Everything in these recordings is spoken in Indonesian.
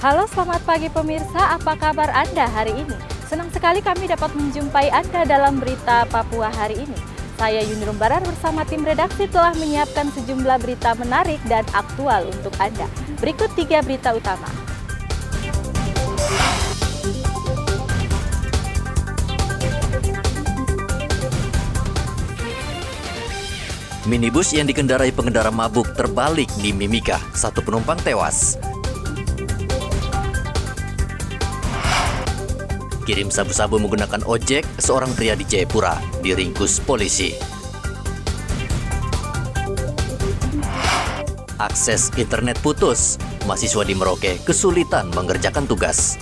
Halo, selamat pagi pemirsa, apa kabar Anda hari ini? Senang sekali kami dapat menjumpai Anda dalam berita Papua hari ini. Saya Yuni Rumbarar bersama tim redaksi telah menyiapkan sejumlah berita menarik dan aktual untuk Anda. Berikut 3 berita utama. Minibus yang dikendarai pengendara mabuk terbalik di Mimika, 1 penumpang tewas. Kirim sabu-sabu menggunakan ojek, seorang pria di Jayapura diringkus polisi. Akses internet putus, mahasiswa di Merauke kesulitan mengerjakan tugas.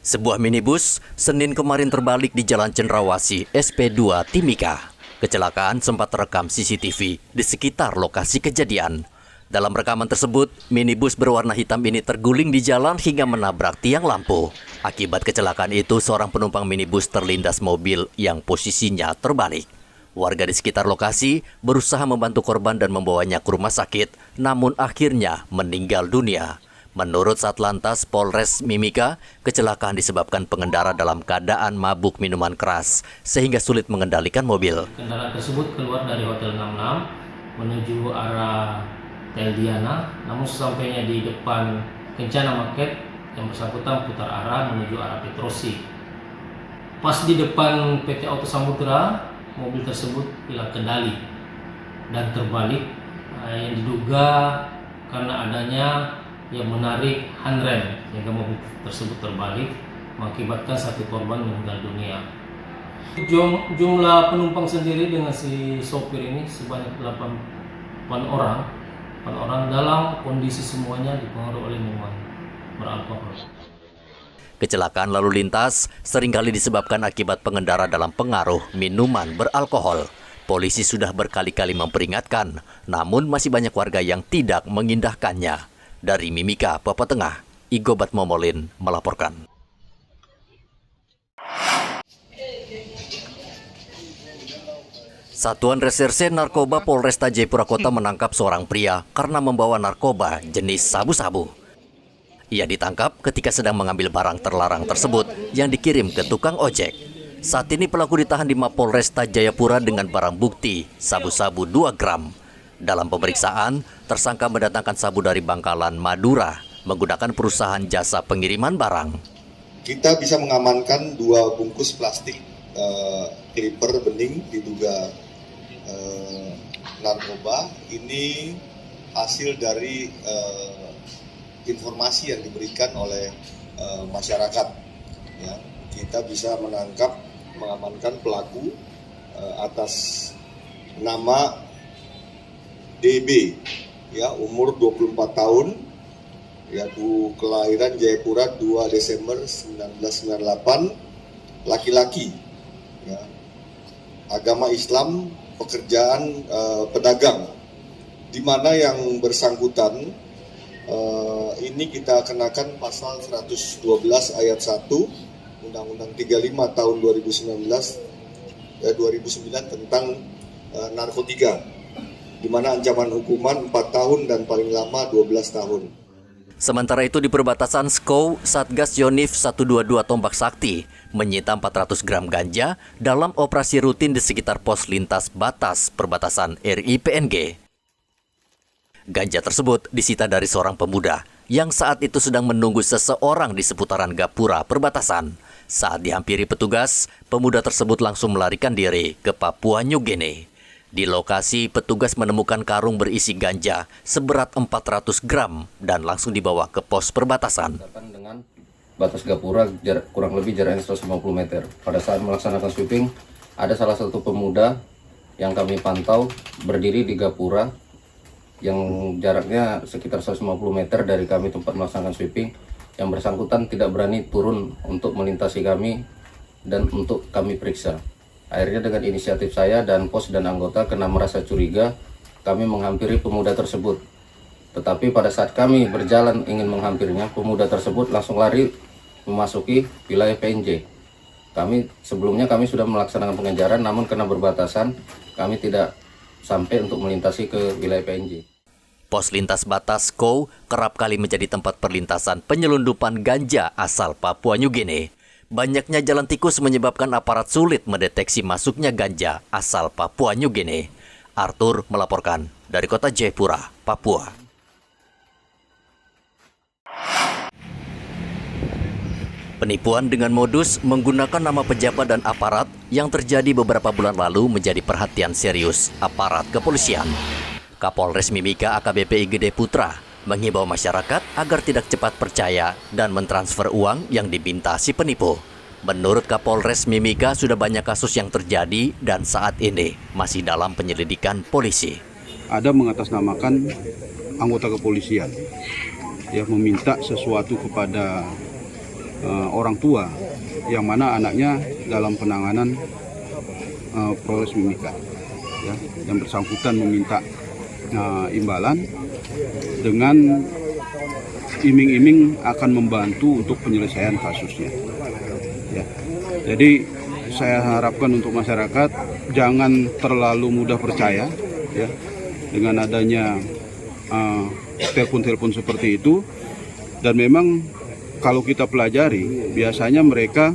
Sebuah minibus Senin kemarin terbalik di Jalan Cendrawasih SP2 Timika. Kecelakaan sempat terekam CCTV di sekitar lokasi kejadian. Dalam rekaman tersebut, minibus berwarna hitam ini terguling di jalan hingga menabrak tiang lampu. Akibat kecelakaan itu, seorang penumpang minibus terlindas mobil yang posisinya terbalik. Warga di sekitar lokasi berusaha membantu korban dan membawanya ke rumah sakit, namun akhirnya meninggal dunia. Menurut Satlantas Polres Mimika, kecelakaan disebabkan pengendara dalam keadaan mabuk minuman keras sehingga sulit mengendalikan mobil. Kendaraan tersebut keluar dari Hotel 66 menuju arah Tel Diana, namun sesampainya di depan Kencana Market yang bersangkutan putar arah menuju arah Petrosi. Pas di depan PT Auto Samudra, mobil tersebut hilang kendali dan terbalik, yang diduga karena adanya yang menarik handrem sehingga mobil tersebut terbalik mengakibatkan 1 korban meninggal dunia. Jumlah penumpang sendiri dengan si sopir ini sebanyak 8 orang dalam kondisi semuanya dipengaruhi oleh minuman beralkohol. Kecelakaan lalu lintas seringkali disebabkan akibat pengendara dalam pengaruh minuman beralkohol. Polisi sudah berkali-kali memperingatkan, namun masih banyak warga yang tidak mengindahkannya. Dari Mimika, Papua Tengah, Igo Batmomolin melaporkan. Satuan Reserse Narkoba Polresta Jayapura Kota menangkap seorang pria karena membawa narkoba jenis sabu-sabu. Ia ditangkap ketika sedang mengambil barang terlarang tersebut yang dikirim ke tukang ojek. Saat ini pelaku ditahan di Mapolresta Jayapura dengan barang bukti sabu-sabu 2 gram. Dalam pemeriksaan, tersangka mendatangkan sabu dari Bangkalan, Madura, menggunakan perusahaan jasa pengiriman barang. Kita bisa mengamankan 2 bungkus plastik clipper bening diduga narkoba. Ini hasil dari informasi yang diberikan oleh masyarakat. Ya, kita bisa mengamankan pelaku atas nama DB, ya, umur 24 tahun, ya, kelahiran Jayapura 2 Desember 1998, laki-laki, ya, agama Islam, pekerjaan pedagang, di mana yang bersangkutan ini kita kenakan pasal 112 ayat 1 Undang-Undang 35 tahun 2009 tentang narkotika, di mana ancaman hukuman 4 tahun dan paling lama 12 tahun. Sementara itu di perbatasan Skou, Satgas Yonif 122 Tombak Sakti menyita 400 gram ganja dalam operasi rutin di sekitar pos lintas batas perbatasan RI PNG. Ganja tersebut disita dari seorang pemuda yang saat itu sedang menunggu seseorang di seputaran gapura perbatasan. Saat dihampiri petugas, pemuda tersebut langsung melarikan diri ke Papua New Guinea. Di lokasi, petugas menemukan karung berisi ganja seberat 400 gram dan langsung dibawa ke pos perbatasan. Dengan batas gapura kurang lebih jaraknya 150 meter. Pada saat melaksanakan sweeping, ada salah satu pemuda yang kami pantau berdiri di gapura yang jaraknya sekitar 150 meter dari kami tempat melaksanakan sweeping. Yang bersangkutan tidak berani turun untuk melintasi kami dan untuk kami periksa. Akhirnya dengan inisiatif saya dan pos dan anggota karena merasa curiga, kami menghampiri pemuda tersebut. Tetapi pada saat kami berjalan ingin menghampirinya, pemuda tersebut langsung lari memasuki wilayah PNJ. Sebelumnya kami sudah melaksanakan pengejaran, namun karena berbatasan kami tidak sampai untuk melintasi ke wilayah PNJ. Pos lintas batas Kou kerap kali menjadi tempat perlintasan penyelundupan ganja asal Papua New Guinea. Banyaknya jalan tikus menyebabkan aparat sulit mendeteksi masuknya ganja asal Papua New Guinea. Arthur melaporkan dari kota Jayapura, Papua. Penipuan dengan modus menggunakan nama pejabat dan aparat yang terjadi beberapa bulan lalu menjadi perhatian serius aparat kepolisian. Kapolres Mimika AKBP Igede Putra menghimbau masyarakat agar tidak cepat percaya dan mentransfer uang yang diminta si penipu. Menurut Kapolres Mimika sudah banyak kasus yang terjadi dan saat ini masih dalam penyelidikan polisi. Ada mengatasnamakan anggota kepolisian yang meminta sesuatu kepada orang tua yang mana anaknya dalam penanganan Polres Mimika, ya, yang bersangkutan meminta imbalan dengan iming-iming akan membantu untuk penyelesaian kasusnya. Ya. Jadi saya harapkan untuk masyarakat jangan terlalu mudah percaya, ya, dengan adanya telepon-telepon seperti itu. Dan memang kalau kita pelajari, biasanya mereka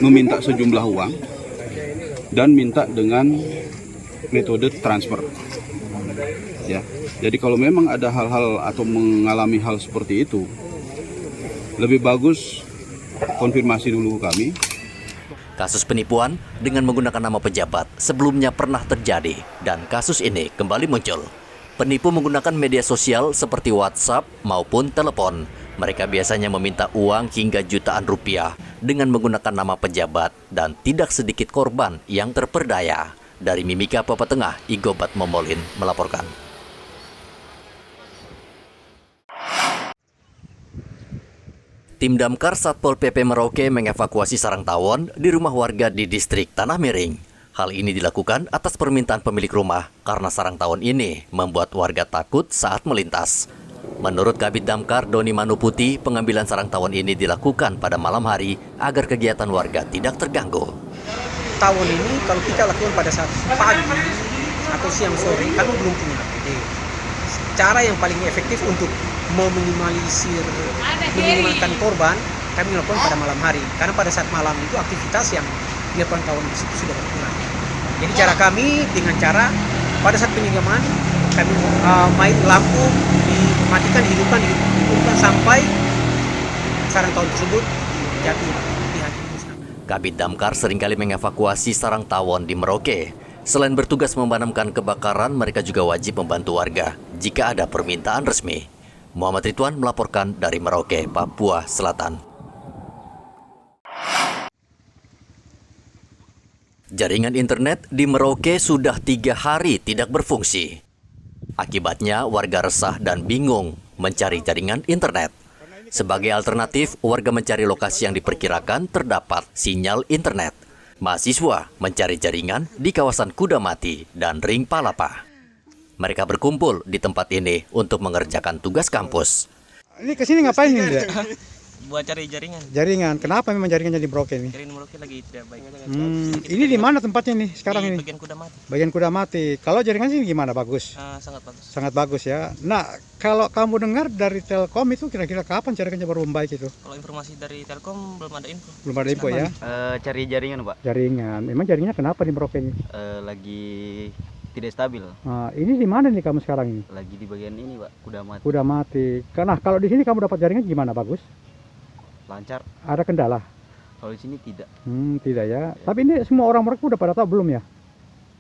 meminta sejumlah uang dan minta dengan metode transfer. Ya, jadi kalau memang ada hal-hal atau mengalami hal seperti itu, lebih bagus konfirmasi dulu kami. Kasus penipuan dengan menggunakan nama pejabat sebelumnya pernah terjadi dan kasus ini kembali muncul. Penipu menggunakan media sosial seperti WhatsApp maupun telepon. Mereka biasanya meminta uang hingga jutaan rupiah dengan menggunakan nama pejabat dan tidak sedikit korban yang terperdaya. Dari Mimika, Papua Tengah, Igobat Momolin melaporkan. Tim Damkar Satpol PP Merauke mengevakuasi sarang tawon di rumah warga di distrik Tanah Miring. Hal ini dilakukan atas permintaan pemilik rumah karena sarang tawon ini membuat warga takut saat melintas. Menurut Kabid Damkar Doni Manuputi, pengambilan sarang tawon ini dilakukan pada malam hari agar kegiatan warga tidak terganggu. Tawon ini kalau kita lakukan pada saat pagi atau siang sore, kami belum punya ide. Cara yang paling efektif untuk meminimalkan korban, kami lakukan pada malam hari. Karena pada saat malam itu aktivitas yang dilakukan tawon di situ sudah berkurang. Jadi cara kami dengan cara pada saat penyiraman, kami main lampu dimatikan, dihidupkan sampai sarang tawon tersebut jatuh di hati. Kabid Damkar seringkali mengevakuasi sarang tawon di Merauke. Selain bertugas memadamkan kebakaran, mereka juga wajib membantu warga jika ada permintaan resmi. Muhammad Ridwan melaporkan dari Merauke, Papua Selatan. Jaringan internet di Merauke sudah 3 hari tidak berfungsi. Akibatnya warga resah dan bingung mencari jaringan internet. Sebagai alternatif, warga mencari lokasi yang diperkirakan terdapat sinyal internet. Mahasiswa mencari jaringan di kawasan Kudamati dan Ring Palapa. Mereka berkumpul di tempat ini untuk mengerjakan tugas kampus. Ini kesini ngapain ini? Buat cari jaringan. Jaringan. Kenapa memang jaringannya di Merauke ini? Jaringan Merauke lagi tidak baik. Ini di mana tempatnya nih sekarang ini? Bagian Kudamati. Bagian Kudamati. Kalau jaringan sini gimana? Bagus. Sangat bagus. Sangat bagus ya. Nah, kalau kamu dengar dari Telkom itu kira-kira kapan jaringannya baru membaik itu? Kalau informasi dari Telkom belum ada info. Belum ada info ya? Cari jaringan, Pak. Jaringan. Memang jaringannya kenapa di Merauke ini? Lagi tidak stabil. Ini di mana nih kamu sekarang ini? Lagi di bagian ini, Pak. Kudamati. Kudamati. Nah, kalau di sini kamu dapat jaringan gimana? Bagus? Lancar. Ada kendala? Kalau di sini tidak. Tidak ya. Tapi ini semua orang Merauke udah pada tahu belum ya?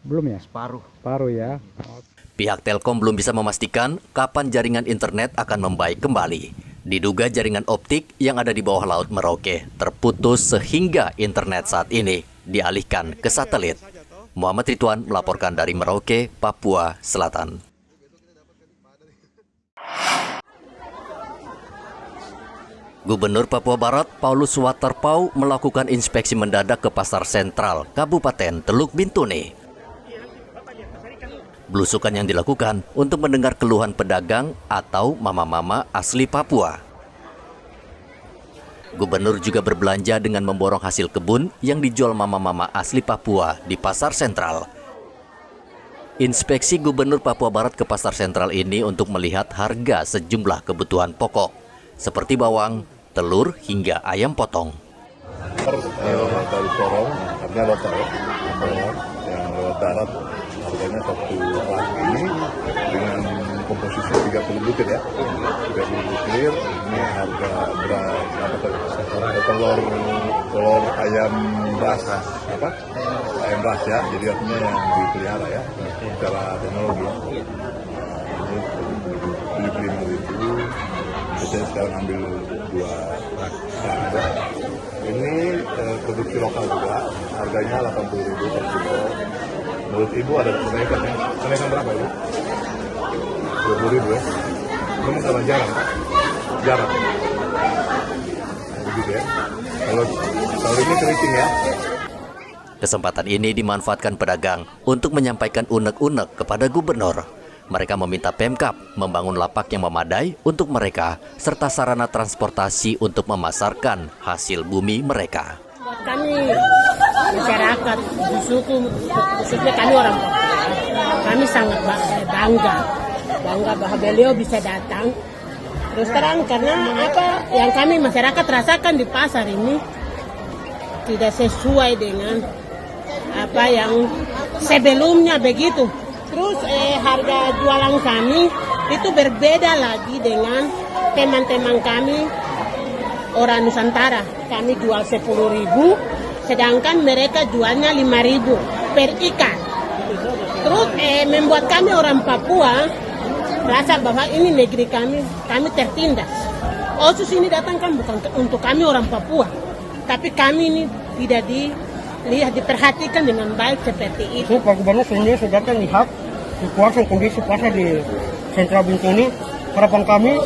Belum ya? Separuh. Separuh ya. Pihak Telkom belum bisa memastikan kapan jaringan internet akan membaik kembali. Diduga jaringan optik yang ada di bawah laut Merauke terputus sehingga internet saat ini dialihkan ke satelit. Muhammad Ridwan melaporkan dari Merauke, Papua Selatan. Gubernur Papua Barat Paulus Waterpau melakukan inspeksi mendadak ke Pasar Sentral Kabupaten Teluk Bintuni. Belusukan yang dilakukan untuk mendengar keluhan pedagang atau mama-mama asli Papua. Gubernur juga berbelanja dengan memborong hasil kebun yang dijual mama-mama asli Papua di Pasar Sentral. Inspeksi Gubernur Papua Barat ke Pasar Sentral ini untuk melihat harga sejumlah kebutuhan pokok, seperti bawang, telur, hingga ayam potong. Dari Sorong, harganya lokal ya, yang lewat darat harganya 1 rak ini dengan komposisi 30 butir ya, 30 butir. Ini harga beras, telur ayam ras, ayam ras ya, jadi artinya yang dipelihara ya, secara teknologi. Ini 75.000, saya sekarang ambil 2 rak. Ini produksi lokal juga, harganya 80.000 per kilo. Menurut Ibu ada kenaikan ya? Kenaikan berapa Ibu? 20.000 ya? Ini karena jarang. Begitu ya? Kalau ini keriting ya? Kesempatan ini dimanfaatkan pedagang untuk menyampaikan unek-unek kepada gubernur. Mereka meminta Pemkab membangun lapak yang memadai untuk mereka serta sarana transportasi untuk memasarkan hasil bumi mereka. Buat kami masyarakat di suku, khususnya kami orang Papua, kami sangat bangga bahwa beliau bisa datang. Terus terang karena apa yang kami masyarakat rasakan di pasar ini tidak sesuai dengan apa yang sebelumnya begitu. Terus harga jualan kami itu berbeda lagi dengan teman-teman kami orang Nusantara. Kami jual 10.000, sedangkan mereka jualnya 5.000 per ikan. Terus membuat kami orang Papua rasa bahwa ini negeri kami tertindas. Otsus ini datang kan bukan untuk kami orang Papua, tapi kami ini tidak diperhatikan dengan baik seperti itu. Pak Gubernur sendiri sudah lihat situasi kondisi pasar di Sentral Bintuni. Harapan kami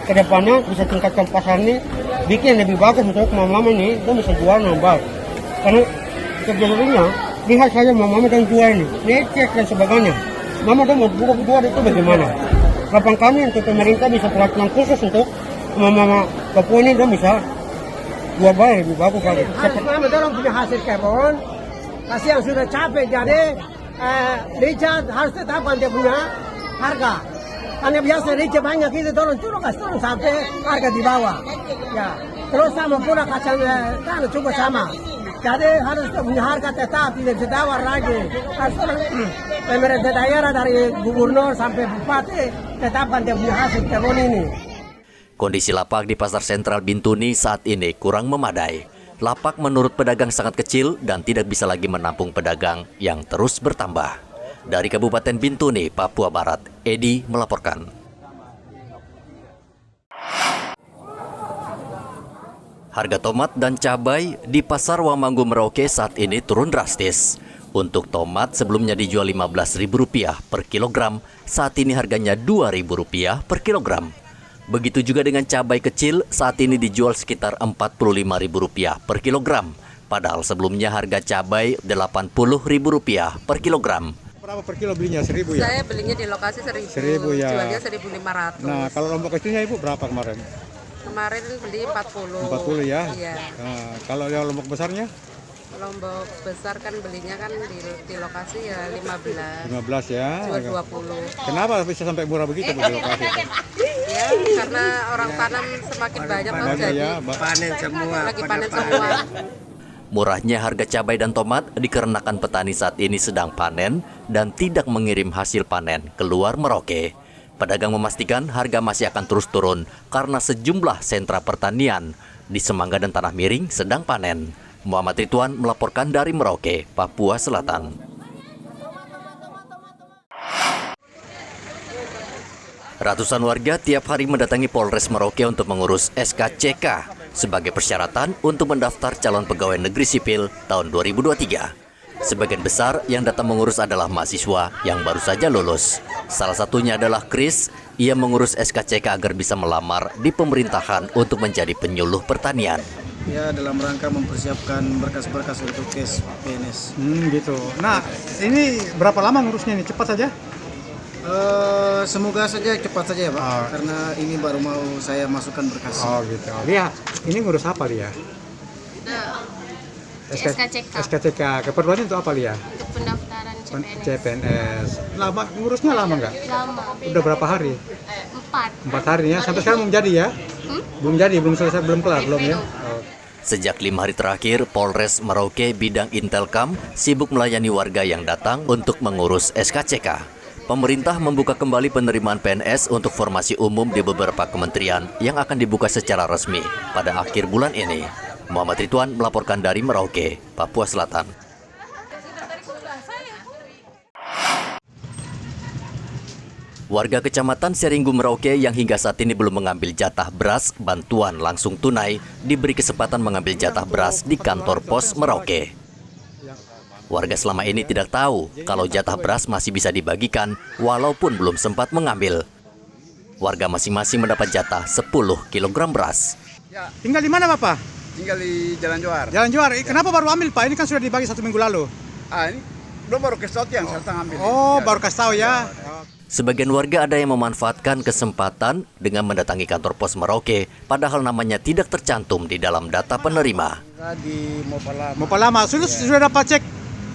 ke depannya bisa tingkatkan pasar ini, bikin lebih bagus untuk mama-mama ini, dan bisa jual dengan baik. Karena sebenarnya lihat saja mama-mama dan jual ini, necek dan sebagainya. Mama dan mau buka itu bagaimana? Harapan kami untuk pemerintah bisa pelatihan khusus untuk mama-mama Papua ini, dan bisa jual baik, lebih bagus lagi. Mama dorong punya hasil kebun, kasih yang sudah capek, jadi Richard harus tetapkan dia punya harga. Karena biasa Richard banyak itu turun sampai harga di bawah. Ya, terus sama pula kacang tanah cukup sama. Jadi harus punya harga tetap, tidak bisa tawar lagi. Harus pemerintah daerah dari gubernur sampai bupati tetapkan dia punya hasil kebun ini. Kondisi lapak di Pasar Sentral Bintuni saat ini kurang memadai. Lapak menurut pedagang sangat kecil dan tidak bisa lagi menampung pedagang yang terus bertambah. Dari Kabupaten Bintuni, Papua Barat, Edi melaporkan. Harga tomat dan cabai di Pasar Wamanggu Merauke saat ini turun drastis. Untuk tomat sebelumnya dijual Rp15.000 per kilogram, saat ini harganya Rp2.000 per kilogram. Begitu juga dengan cabai kecil, saat ini dijual sekitar Rp45.000 per kilogram. Padahal sebelumnya harga cabai Rp80.000 per kilogram. Berapa per kilo belinya? 1.000 ya? Saya belinya di lokasi 1.000. 1.000 ya. Jualnya 1.500. Nah, kalau lombok kecilnya Ibu berapa kemarin? Kemarin beli 40. 40 ya? Iya. Nah, kalau yang lombok besarnya? Lombok besar kan belinya kan di lokasi ya 15. 15 ya. Jual 20. Kenapa bisa sampai murah begitu Bu, di lokasi? Ya, karena orang tanam semakin banyak loh, jadi ya, panen semua. Lagi panen semua. Murahnya harga cabai dan tomat dikarenakan petani saat ini sedang panen dan tidak mengirim hasil panen keluar Merauke. Pedagang memastikan harga masih akan terus turun karena sejumlah sentra pertanian di Semangga dan Tanah Miring sedang panen. Muhammad Ridwan melaporkan dari Merauke, Papua Selatan. Ratusan warga tiap hari mendatangi Polres Merauke untuk mengurus SKCK sebagai persyaratan untuk mendaftar calon pegawai negeri sipil tahun 2023. Sebagian besar yang datang mengurus adalah mahasiswa yang baru saja lulus. Salah satunya adalah Chris, ia mengurus SKCK agar bisa melamar di pemerintahan untuk menjadi penyuluh pertanian. Ya, dalam rangka mempersiapkan berkas-berkas untuk tes PNS. Gitu. Nah, ini berapa lama ngurusnya ini? Cepat saja? Semoga saja cepat saja ya Pak, karena ini baru mau saya masukkan berkas. Oh gitu. Lia, ini ngurus apa Lia? SKCK. Keperluannya untuk apa Lia? Untuk pendaftaran CPNS. CPNS. Lama ngurusnya lama nggak? Lama. Udah berapa hari? 4. 4 hari ya. Sampai sekarang belum jadi ya? Belum jadi, belum selesai, belum kelar, belum ya? Oh. Sejak 5 hari terakhir, Polres Merauke Bidang Intelkam sibuk melayani warga yang datang untuk mengurus SKCK. Pemerintah membuka kembali penerimaan PNS untuk formasi umum di beberapa kementerian yang akan dibuka secara resmi pada akhir bulan ini. Muhammad Ridwan melaporkan dari Merauke, Papua Selatan. Warga Kecamatan Seringgu Merauke yang hingga saat ini belum mengambil jatah beras bantuan langsung tunai diberi kesempatan mengambil jatah beras di kantor pos Merauke. Warga selama ini tidak tahu kalau jatah beras masih bisa dibagikan walaupun belum sempat mengambil. Warga masing-masing mendapat jatah 10 kg beras. Tinggal di mana Bapak? Tinggal di Jalan Johar. Jalan Johar. Kenapa baru ambil Pak? Ini kan sudah dibagi 1 minggu lalu. Ini belum baru kasih tahu yang saya ambil. Oh, baru kasih tahu ya. Sebagian warga ada yang memanfaatkan kesempatan dengan mendatangi kantor pos Merauke, padahal namanya tidak tercantum di dalam data penerima. Di Mopalama. Sudah dapat cek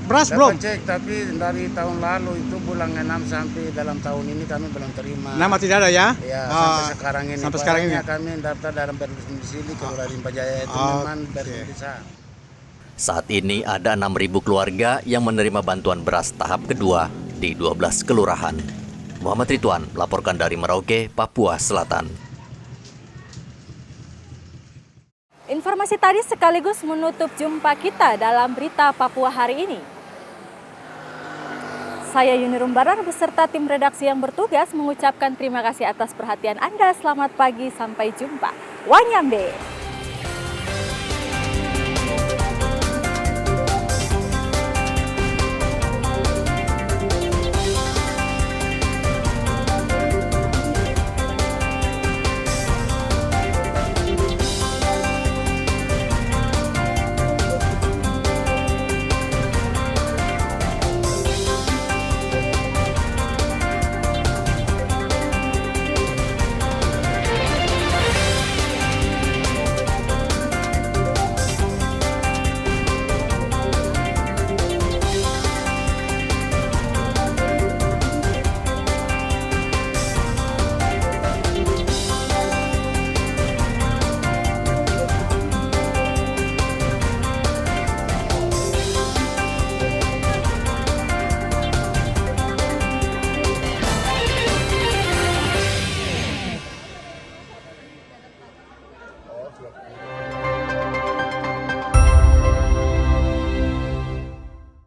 beras belum? Dapat cek, tapi dari tahun lalu itu bulan 6 sampai dalam tahun ini kami belum terima. Nama tidak ada ya? Ya, sampai sekarang ini. Sampai sekarang ini. Kami daftar dalam berdomisili ke Wilayah Limpah Jaya itu memang berdomisili. Saat ini ada 6.000 keluarga yang menerima bantuan beras tahap kedua di 12 kelurahan. Muhammad Ridwan melaporkan dari Merauke, Papua Selatan. Informasi tadi sekaligus menutup jumpa kita dalam berita Papua hari ini. Saya Yuni Rumbarar beserta tim redaksi yang bertugas mengucapkan terima kasih atas perhatian Anda. Selamat pagi, sampai jumpa. Wanyambe.